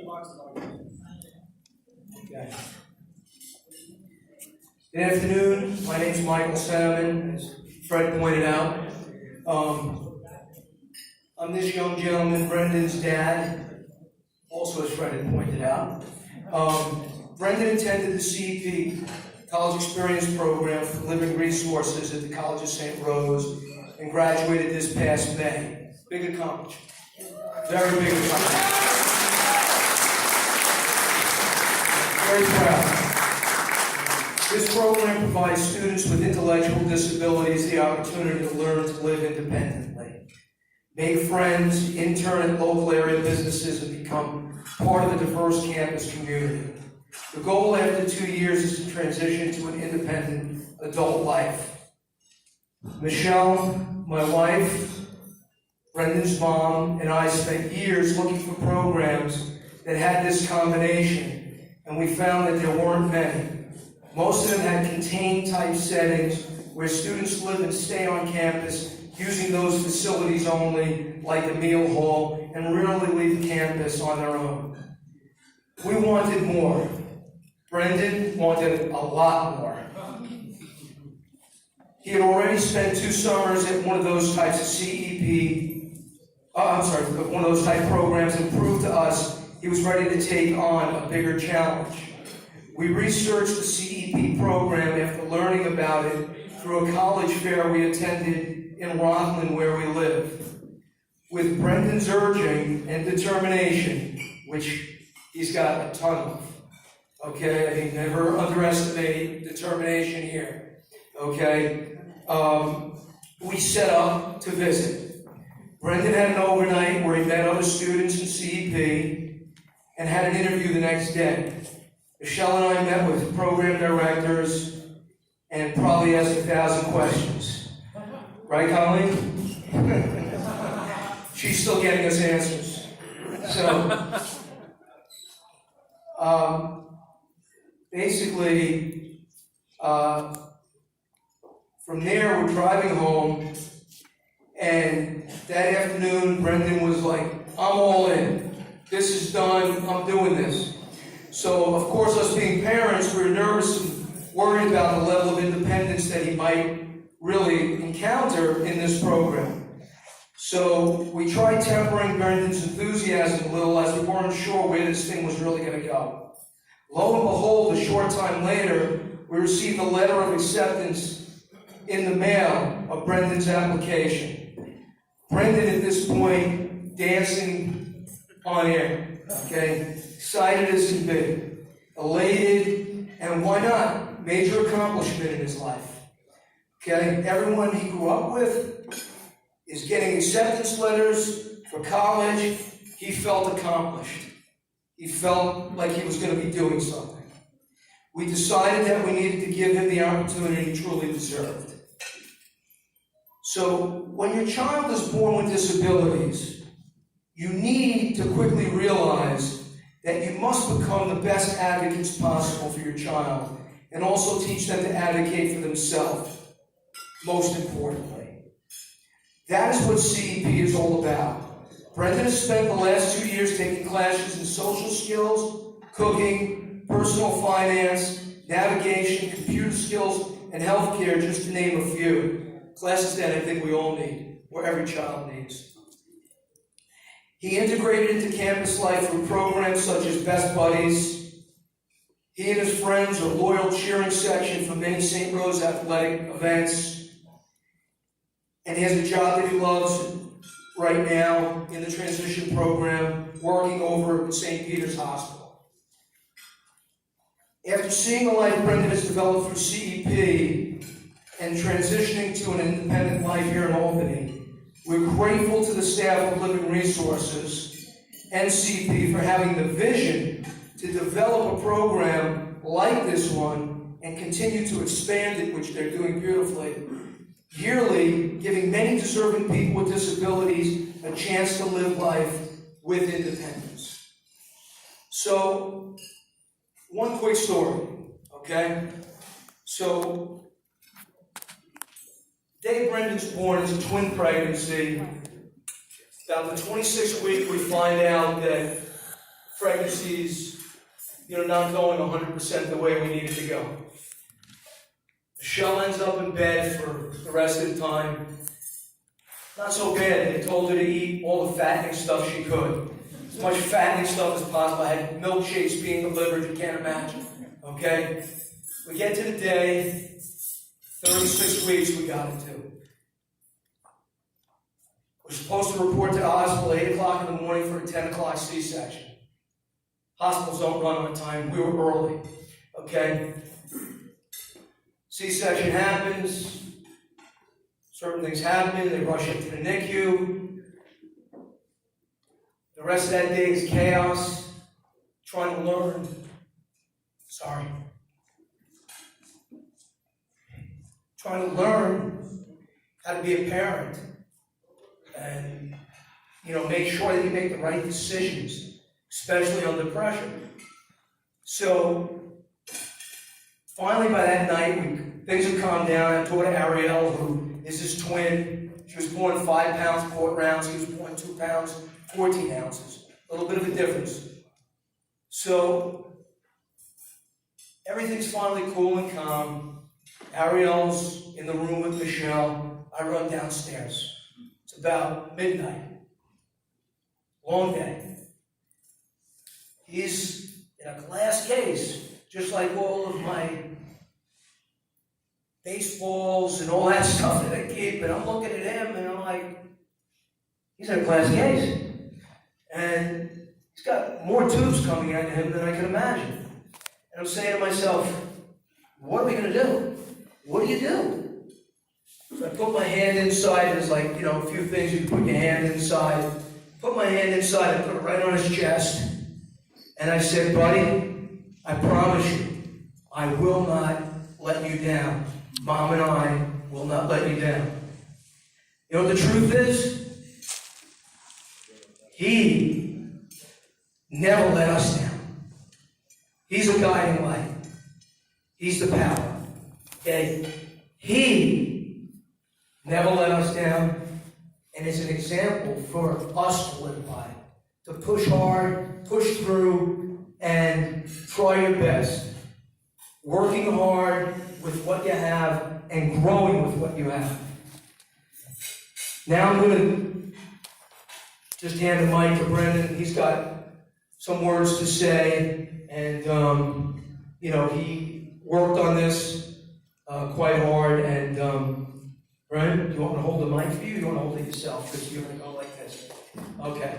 Okay. Good afternoon. My name is Michael Salmon, as Fred pointed out. I'm this young gentleman, Brendan's dad, also as Fred had pointed out. Brendan attended the CEP, College Experience Program for Living Resources at the College of St. Rose, and graduated this past May. Big accomplishment. Very big accomplishment. Very proud. This program provides students with intellectual disabilities the opportunity to learn to live independently, make friends, intern at local area businesses, and become part of a diverse campus community. The goal after 2 years is to transition to an independent adult life. Michelle, my wife, Brendan's mom, and I spent years looking for programs that had this combination, and we found that there weren't many. Most of them had contained type settings where students live and stay on campus using those facilities only, like the meal hall, and rarely leave campus on their own. We wanted more. Brendan wanted a lot more. He had already spent 2 summers at one of those types of one of those type programs, and proved to us he was ready to take on a bigger challenge. We researched the CEP program after learning about it through a college fair we attended in Rockland, where we live. With Brendan's urging and determination, which he's got a ton of, okay? I mean, never underestimate determination here, okay? We set up to visit. Brendan had an overnight where he met other students in CEP and had an interview the next day. Michelle and I met with program directors and probably asked 1,000 questions. Right, Colleen? She's still getting us answers. So, basically, from there, we're driving home, and that afternoon, Brendan was like, I'm all in. This is done. I'm doing this. So, of course, us being parents, we were nervous and worried about the level of independence that he might really encounter in this program. So, we tried tempering Brendan's enthusiasm a little, as we weren't sure where this thing was really going to go. Lo and behold, a short time later, we received a letter of acceptance in the mail of Brendan's application. Brendan, at this point, dancing on air, okay? Excited as can be, elated, and why not? Major accomplishment in his life. Okay, everyone he grew up with is getting acceptance letters for college. He felt accomplished. He felt like he was going to be doing something. We decided that we needed to give him the opportunity he truly deserved. So, when your child is born with disabilities, you need to quickly realize that you must become the best advocates possible for your child, and also teach them to advocate for themselves, most importantly. That is what CEP is all about. Brendan has spent the last 2 years taking classes in social skills, cooking, personal finance, navigation, computer skills, and healthcare, just to name a few. Classes that I think we all need, or every child needs. He integrated into campus life through programs such as Best Buddies. He and his friends are loyal cheering section for many St. Rose athletic events. And he has a job that he loves right now in the transition program, working over at St. Peter's Hospital. After seeing the life Brendan has developed through CEP and transitioning to an independent life here in Albany, we're grateful to the staff of Living Resources and CEP for having the vision to develop a program like this one and continue to expand it, which they're doing beautifully, yearly giving many deserving people with disabilities a chance to live life with independence. So, one quick story, okay? So, day Brendan's born is a twin pregnancy. About the 26th week, we find out that pregnancies, not going 100% the way we needed to go. Michelle ends up in bed for the rest of the time. Not so bad. They told her to eat all the fattening stuff she could. As much fattening stuff as possible. I had milkshakes being delivered, you can't imagine. Okay? We get to the day, 36 weeks we got into. We're supposed to report to the hospital at 8 o'clock in the morning for a 10 o'clock C-section. Hospitals don't run on time. We were early. Okay? C-section happens. Certain things happen. They rush into the NICU. The rest of that day is chaos. Trying to learn. Trying to learn how to be a parent. And, make sure that you make the right decisions, especially under pressure. So, finally by that night, things had calmed down. I taught Ariel, who is his twin. She was born 5 pounds, 4 rounds. He was born 2 pounds, 14 ounces. A little bit of a difference. So, everything's finally cool and calm. Ariel's in the room with Michelle. I run downstairs. It's about midnight. Long day. He's in a glass case, just like all of my baseballs and all that stuff that I keep. And I'm looking at him and I'm like, he's in a glass case. And he's got more tubes coming out of him than I can imagine. And I'm saying to myself, what are we going to do? What do you do? So I put my hand inside. There's a few things you can put your hand inside. Put my hand inside and put it right on his chest. And I said, buddy, I promise you, I will not let you down. Mom and I will not let you down. You know what the truth is? He never let us down. He's a guiding light. He's the power. Okay? He never let us down, and is an example for us to live by. To push hard, push through, and try your best. Working hard with what you have, and growing with what you have. Now I'm going to just hand the mic to Brendan. He's got some words to say, and he worked on this quite hard. And Brendan, do you want me to hold the mic for you? Or do you want to hold it yourself? Because you're going to go like this. Okay.